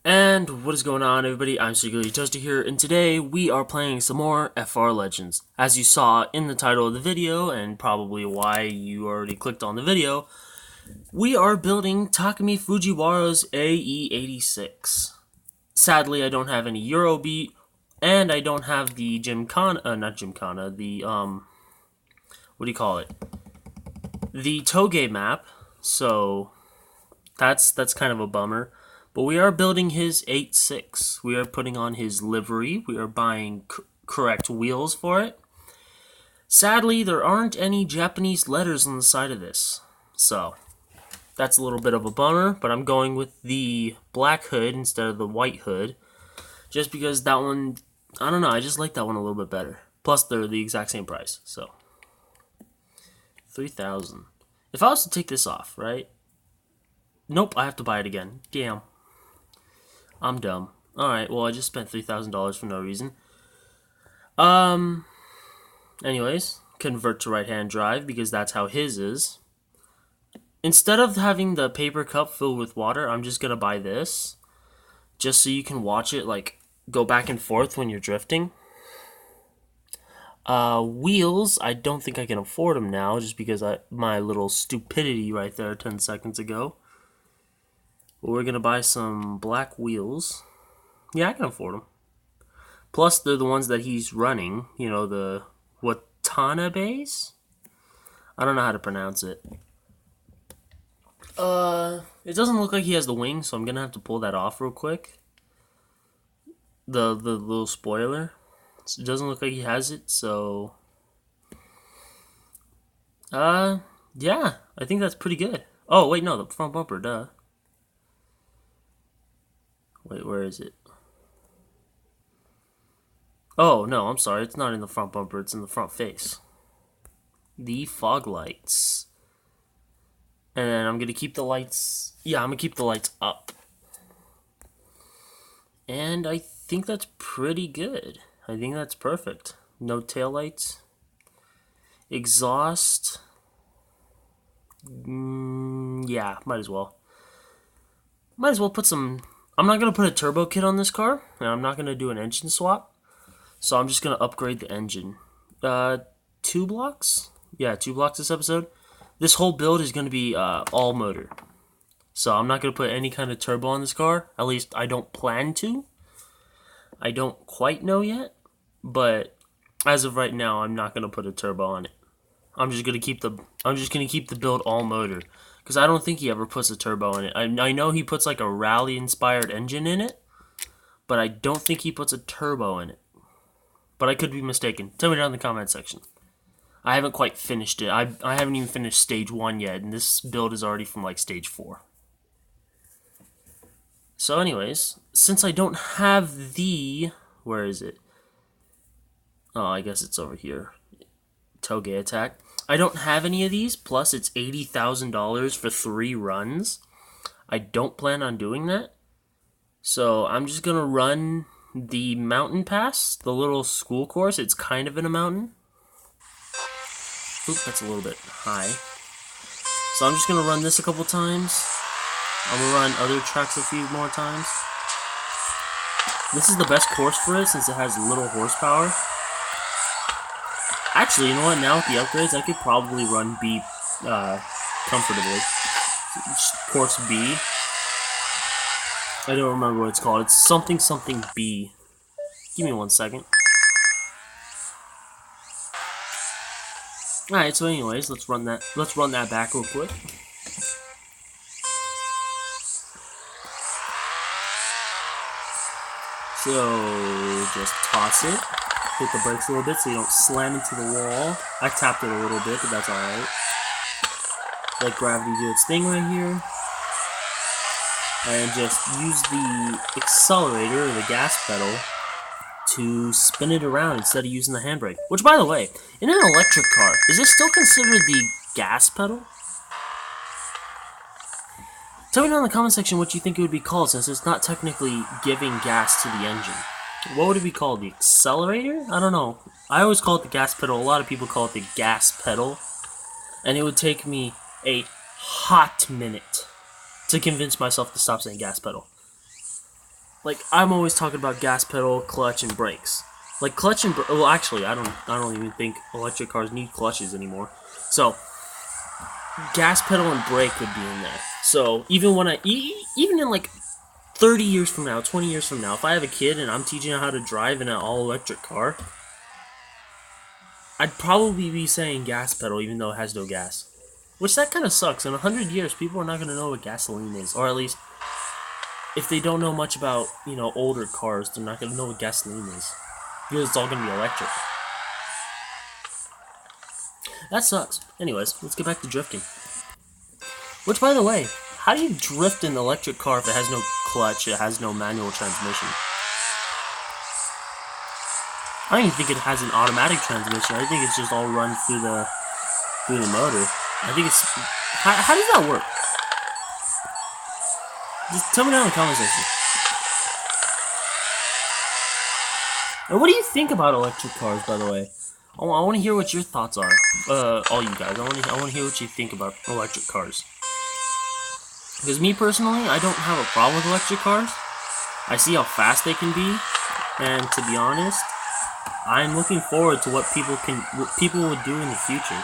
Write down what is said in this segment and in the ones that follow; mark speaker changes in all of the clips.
Speaker 1: And what is going on, everybody? I'm Secretly Toasty here, and today we are playing some more FR Legends. As you saw in the title of the video, and probably why you already clicked on the video, we are building Takumi Fujiwara's AE86. Sadly, I don't have any Eurobeat, and I don't have the not Gymkhana, the, what do you call it? The Toge map, so that's kind of a bummer. But we are building his 8.6. We are putting on his livery. We are buying correct wheels for it. Sadly, there aren't any Japanese letters on the side of this. So, that's a little bit of a bummer, but I'm going with the black hood instead of the white hood. Just because that one, I don't know, I just like that one a little bit better. Plus, they're the exact same price, so. 3,000. If I was to take this off, right? Nope, I have to buy it again. Damn. I'm dumb. Alright, well, I just spent $3,000 for no reason. Anyways, convert to right-hand drive because that's how his is. Instead of having the paper cup filled with water, I'm just gonna buy this. Just so you can watch it, like, go back and forth when you're drifting. Wheels, I don't think I can afford them now just because my little stupidity right there 10 seconds ago. But we're gonna buy some black wheels. Yeah, I can afford them. Plus, they're the ones that he's running. You know, the Watanabes? I don't know how to pronounce it. It doesn't look like he has the wing, so I'm gonna have to pull that off real quick. The little spoiler. It doesn't look like he has it, so... yeah, I think that's pretty good. Oh, wait, no, the front bumper, duh. Wait, where is it? Oh, no, I'm sorry. It's not in the front bumper. It's in the front face. The fog lights. And then I'm going to keep the lights... Yeah, I'm going to keep the lights up. And I think that's pretty good. I think that's perfect. No tail lights. Exhaust. Yeah, might as well. Might as well put some... I'm not going to put a turbo kit on this car. And I'm not going to do an engine swap. So I'm just going to upgrade the engine. 2 blocks? Yeah, 2 blocks this episode. This whole build is going to be all motor. So I'm not going to put any kind of turbo on this car. At least I don't plan to. I don't quite know yet. But as of right now, I'm not going to put a turbo on it. I'm just going to keep the build all motor. Because I don't think he ever puts a turbo in it. I know he puts like a rally-inspired engine in it. But I don't think he puts a turbo in it. But I could be mistaken. Tell me down in the comment section. I haven't quite finished it. I haven't even finished stage 1 yet, and this build is already from like stage 4. So anyways, since I don't have the... Where is it? Oh, I guess it's over here. Toge attack. I don't have any of these, plus it's $80,000 for 3 runs. I don't plan on doing that. So I'm just going to run the mountain pass, the little school course. It's kind of in a mountain. Oop, that's a little bit high. So I'm just going to run this a couple times. I'm going to run other tracks a few more times. This is the best course for it since it has little horsepower. Actually, you know what? Now with the upgrades, I could probably run B comfortably. Course B. I don't remember what it's called. It's something B. Give me 1 second. Alright, so anyways, let's run that back real quick. So just toss it. Hit the brakes a little bit so you don't slam into the wall. I tapped it a little bit, but that's alright. Let gravity do its thing right here. And just use the accelerator, or the gas pedal, to spin it around instead of using the handbrake. Which, by the way, in an electric car, is this still considered the gas pedal? Tell me down in the comment section what you think it would be called, since it's not technically giving gas to the engine. What would it be called? The accelerator? I don't know. I always call it the gas pedal. A lot of people call it the gas pedal. And it would take me a hot minute to convince myself to stop saying gas pedal. like I'm always talking about gas pedal, clutch, and brakes. Like clutch and well, actually, I don't even think electric cars need clutches anymore. So gas pedal and brake would be in there. So even when even in like 30 years from now, 20 years from now, if I have a kid and I'm teaching him how to drive in an all electric car, I'd probably be saying gas pedal even though it has no gas. Which that kind of sucks. In 100 years, people are not going to know what gasoline is. Or at least, if they don't know much about, older cars, they're not going to know what gasoline is. Because it's all going to be electric. That sucks. Anyways, let's get back to drifting. Which, by the way, how do you drift an electric car if it has no clutch, it has no manual transmission? I don't even think it has an automatic transmission. I think it's just all run through the motor. I think it's... How does that work? Just tell me down in the comment section. And what do you think about electric cars, by the way? I want to hear what your thoughts are. All you guys. I want to hear what you think about electric cars. Because me personally, I don't have a problem with electric cars. I see how fast they can be, and to be honest, I'm looking forward to what people would do in the future.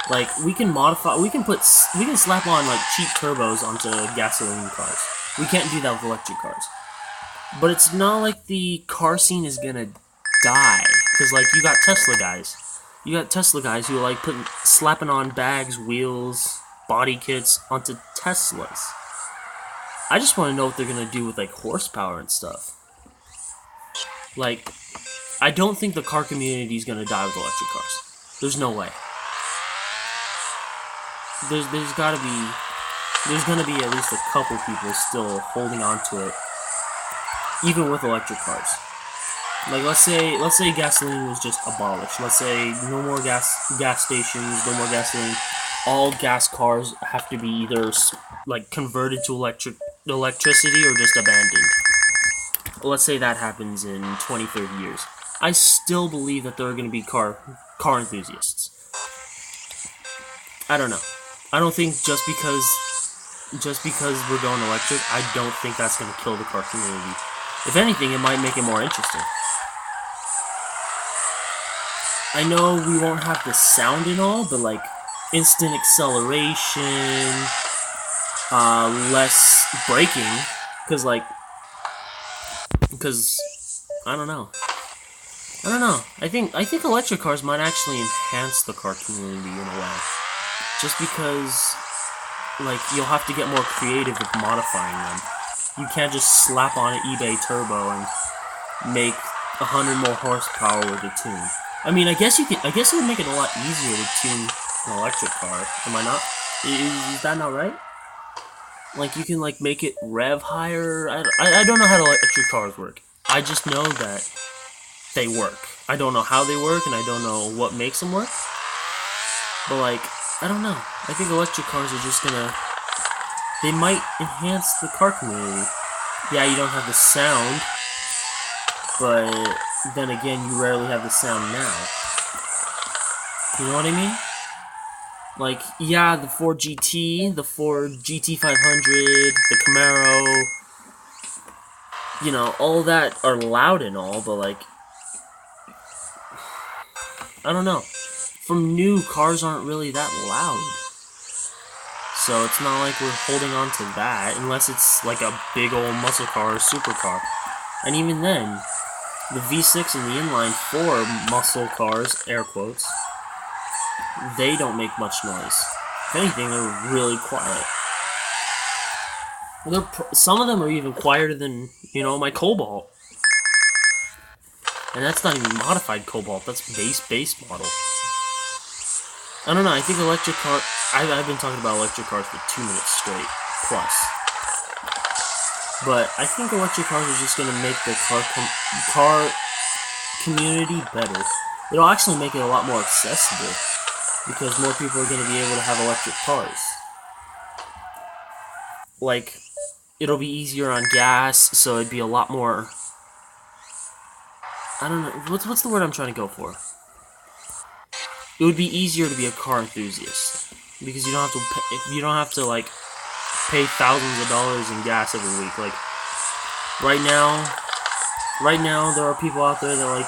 Speaker 1: Like we can slap on like cheap turbos onto gasoline cars. We can't do that with electric cars. But it's not like the car scene is gonna die, because like you got Tesla guys who are like slapping on bags, wheels, body kits onto Teslas. I just want to know what they're gonna do with like horsepower and stuff. Like, I don't think the car community is gonna die with electric cars. There's no way. There's gonna be at least a couple people still holding on to it, even with electric cars. Like let's say gasoline was just abolished. Let's say no more gas stations, no more gasoline. All gas cars have to be either like converted to electricity or just abandoned. Let's say that happens in 20, 30 years. I still believe that there are going to be car enthusiasts. I don't know. I don't think just because we're going electric, I don't think that's going to kill the car community. If anything, it might make it more interesting. I know we won't have the sound and all, but like instant acceleration, less braking, because I don't know. I think electric cars might actually enhance the car community in a way, just because like you'll have to get more creative with modifying them. You can't just slap on an eBay turbo and make 100 more horsepower with a tune. I mean, I guess it would make it a lot easier to tune an electric car. Am I not? Is that not right? Like you can like make it rev higher. I don't know how electric cars work. I just know that they work. I don't know how they work, and I don't know what makes them work. But like, I don't know. I think electric cars are just gonna... They might enhance the car community. Yeah, you don't have the sound, but then again, you rarely have the sound now. You know what I mean? Like, yeah, the Ford GT, the Ford GT500, the Camaro, you know, all that are loud and all, but like, I don't know. From new, cars aren't really that loud. So it's not like we're holding on to that, unless it's like a big old muscle car or supercar. And even then, the V6 and the inline 4 muscle cars, air quotes, they don't make much noise. If anything, they're really quiet. Some of them are even quieter than, you know, my Cobalt. And that's not even modified Cobalt, that's base model. I don't know, I think electric car... I've been talking about electric cars for 2 minutes straight, plus. But I think electric cars are just going to make the car community better. It'll actually make it a lot more accessible, because more people are going to be able to have electric cars. Like, it'll be easier on gas, so it'd be a lot more... I don't know, what's the word I'm trying to go for? It would be easier to be a car enthusiast, because you don't have to like pay thousands of dollars in gas every week. Like, Right now, there are people out there that like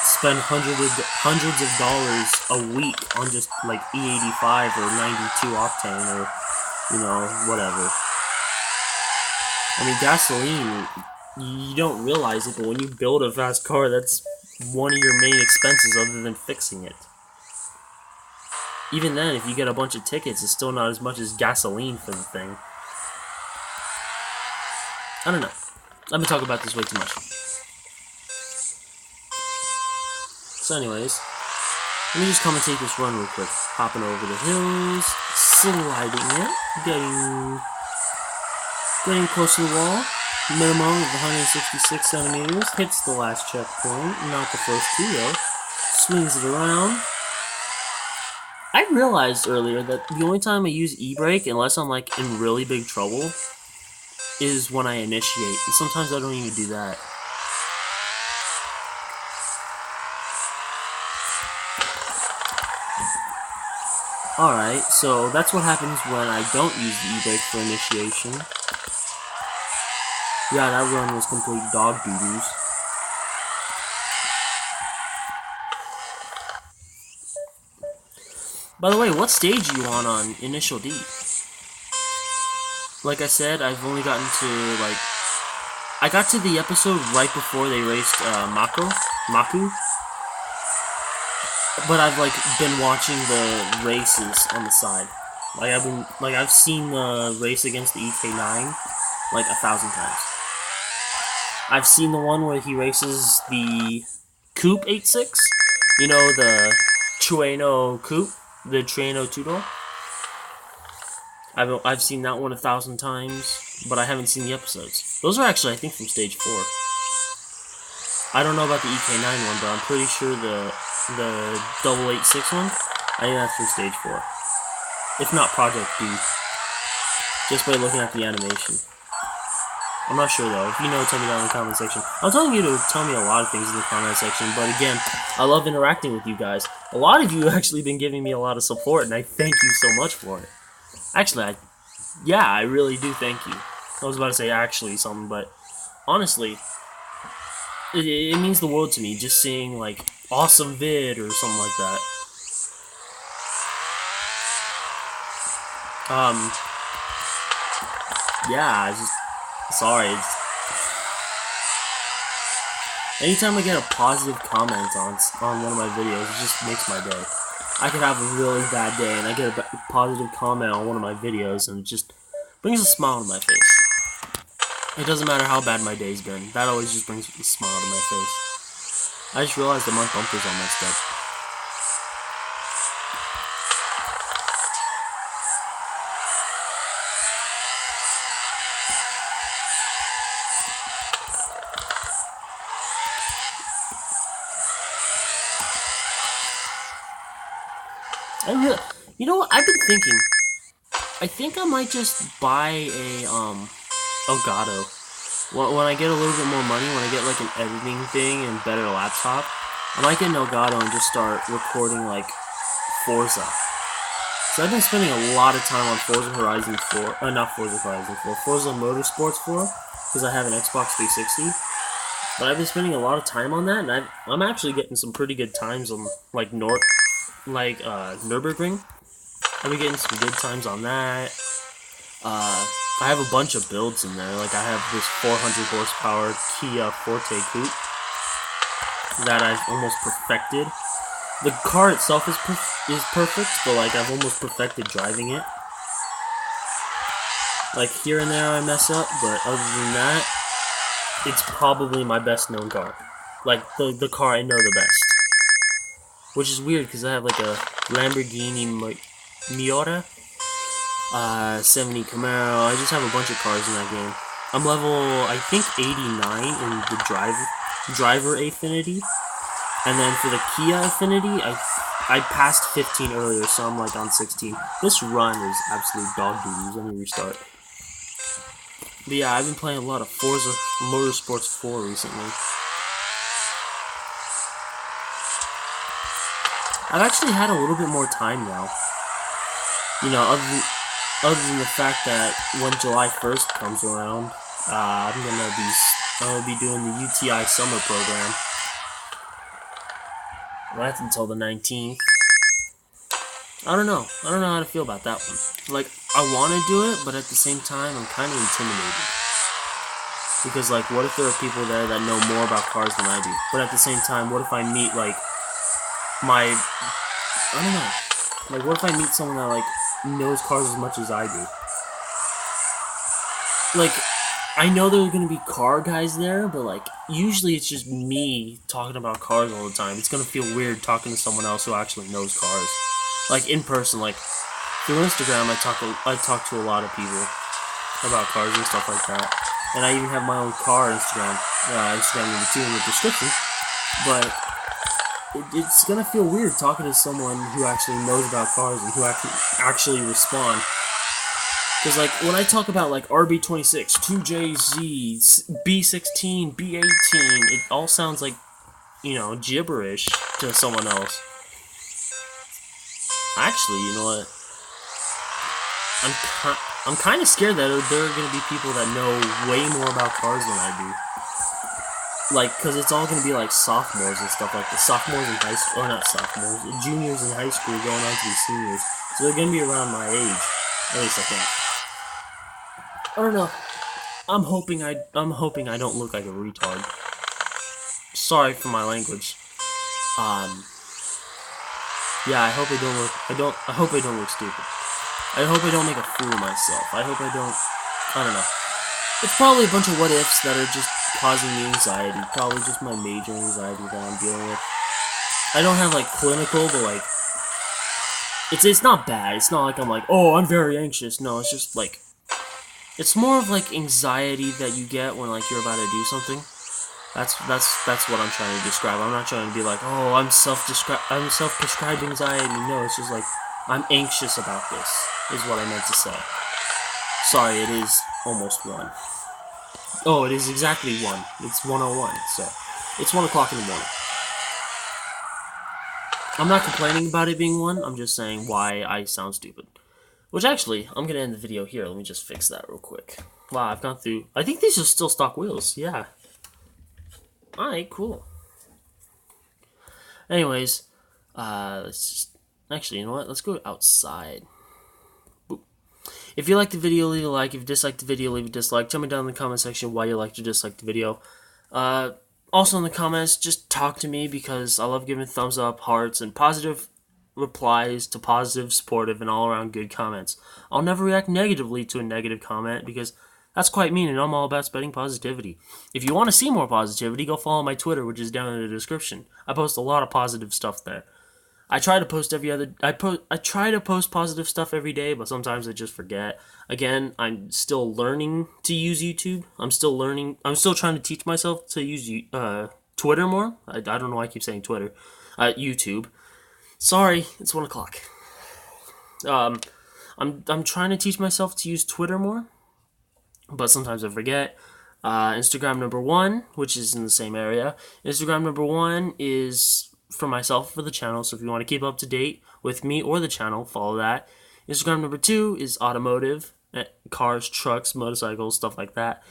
Speaker 1: spend hundreds of dollars a week on just like E85 or 92 octane or whatever. I mean, gasoline, you don't realize it, but when you build a fast car, that's one of your main expenses other than fixing it. Even then, if you get a bunch of tickets, it's still not as much as gasoline for the thing. I don't know. I've been talking about this way too much. So anyways, let me just commentate this run real quick. Hopping over the hills, sliding it, getting close to the wall. Minimum of 166 centimeters. Hits the last checkpoint, not the first two though. Swings it around. I realized earlier that the only time I use e-brake, unless I'm like in really big trouble, is when I initiate. And sometimes I don't even do that. Alright, so that's what happens when I don't use the e-brake for initiation. Yeah, that run was complete dog doo-doos. By the way, what stage are you on Initial D? Like I said, I've only gotten to, like... I got to the episode right before they raced Maku. But I've, like, been watching the races on the side. I've seen the race against the EK9, like, 1,000 times. I've seen the one where he races the Coupe 86. You know, the Trueno Coupe, the Trueno two-door. I've seen that one 1,000 times, but I haven't seen the episodes. Those are actually, I think, from Stage 4. I don't know about the EK9 one, but I'm pretty sure the 886 one, I think that's from Stage 4. If not Project B. Just by looking at the animation. I'm not sure though. If you know, tell me down in the comment section. I'm telling you to tell me a lot of things in the comment section, but again, I love interacting with you guys. A lot of you have actually been giving me a lot of support, and I thank you so much for it. Actually, I really do thank you. I was about to say actually something, but honestly, it means the world to me just seeing like awesome vid or something like that. Yeah, sorry. Anytime I get a positive comment on one of my videos, it just makes my day. I could have a really bad day, and I get a positive comment on one of my videos, and it just brings a smile to my face. It doesn't matter how bad my day's been. That always just brings a smile to my face. I just realized that my bumper's all messed up. You know what? I've been thinking. I think I might just buy a Elgato. When I get a little bit more money, when I get like an editing thing and better laptop, I might get an Elgato and just start recording like Forza. So I've been spending a lot of time on Forza Horizon 4, not Forza Horizon 4, Forza Motorsports 4, because I have an Xbox 360. But I've been spending a lot of time on that, and I'm actually getting some pretty good times on like Nürburgring. I've been getting some good times on that. I have a bunch of builds in there. Like I have this 400 horsepower Kia Forte coupe that I've almost perfected. The car itself is perfect, but like I've almost perfected driving it. Like here and there I mess up, but other than that, it's probably my best known car. Like the car I know the best. Which is weird because I have like a Lamborghini Miata, 70 Camaro. I just have a bunch of cars in that game. I'm level, I think, 89 in the driver affinity. And then for the Kia affinity, I passed 15 earlier, so I'm like on 16. This run is absolute dog doo-doos. Let me restart. But yeah, I've been playing a lot of Forza Motorsports 4 recently. I've actually had a little bit more time now. You know, other than the fact that when July 1st comes around, I'm gonna be I will be doing the UTI summer program. That's until the 19th. I don't know. I don't know how to feel about that one. Like, I want to do it, but at the same time, I'm kind of intimidated. Because, like, what if there are people there that know more about cars than I do? But at the same time, what if I meet, like, I don't know. Like, what if I meet someone that, like, knows cars as much as I do? Like, I know there are going to be car guys there, but, like, usually it's just me talking about cars all the time. It's going to feel weird talking to someone else who actually knows cars. Like, in person, like, through Instagram, I talk to a lot of people about cars and stuff like that. And I even have my own car Instagram number 2 in the description. But it's gonna feel weird talking to someone who actually knows about cars and who actually respond. Because, like, when I talk about, like, RB26, 2JZ, B16, B18, it all sounds like, you know, gibberish to someone else. Actually, you know what? I'm kind of scared that there are going to be people that know way more about cars than I do. Like, because it's all going to be, like, sophomores and stuff like the sophomores in high school, or not sophomores, juniors in high school going on to be seniors. So they're going to be around my age. At least I think. I don't know. I'm hoping I don't look like a retard. Sorry for my language. Yeah, I hope I don't look stupid. I hope I don't make a fool of myself. I hope I don't know. It's probably a bunch of what ifs that are just causing me anxiety. Probably just my major anxiety that I'm dealing with. I don't have, like, clinical, but, like, it's not bad. It's not like I'm like, oh, I'm very anxious. No, it's just, like, it's more of, like, anxiety that you get when, like, you're about to do something. That's what I'm trying to describe. I'm not trying to be like, oh, I'm self-prescribed anxiety. No, it's just like, I'm anxious about this, is what I meant to say. Sorry, it is almost 1. Oh, it is exactly 1. It's 1:01, so it's 1 o'clock in the morning. I'm not complaining about it being 1, I'm just saying why I sound stupid. Which, actually, I'm gonna end the video here. Let me just fix that real quick. Wow, I've gone through... I think these are still stock wheels, yeah. Alright, cool. Anyways, let's just... Actually, you know what? Let's go outside. Boop. If you liked the video, leave a like. If you disliked the video, leave a dislike. Tell me down in the comment section why you liked or disliked the video. Also in the comments, just talk to me because I love giving thumbs up, hearts, and positive replies to positive, supportive, and all-around good comments. I'll never react negatively to a negative comment because that's quite mean, and I'm all about spreading positivity. If you want to see more positivity, go follow my Twitter, which is down in the description. I post a lot of positive stuff there. I try to post I try to post positive stuff every day, but sometimes I just forget. Again, I'm still learning to use YouTube. I'm still trying to teach myself to use Twitter more. I don't know why I keep saying Twitter. YouTube. Sorry, it's 1 o'clock. I'm trying to teach myself to use Twitter more, but sometimes I forget. Instagram number 1, which is in the same area. Instagram number 1 is for myself, for the channel, so if you want to keep up to date with me or the channel, follow that. Instagram number 2 is automotive, cars, trucks, motorcycles, stuff like that.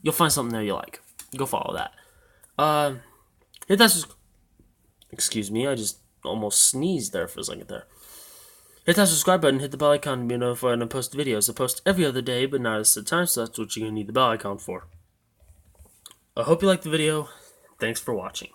Speaker 1: You'll find something there you like. Go follow that. Hit that excuse me, I just almost sneezed there for a second there. Hit that subscribe button, hit the bell icon to be notified when I post videos. I post every other day, but not at the time, so that's what you're going to need the bell icon for. I hope you liked the video. Thanks for watching.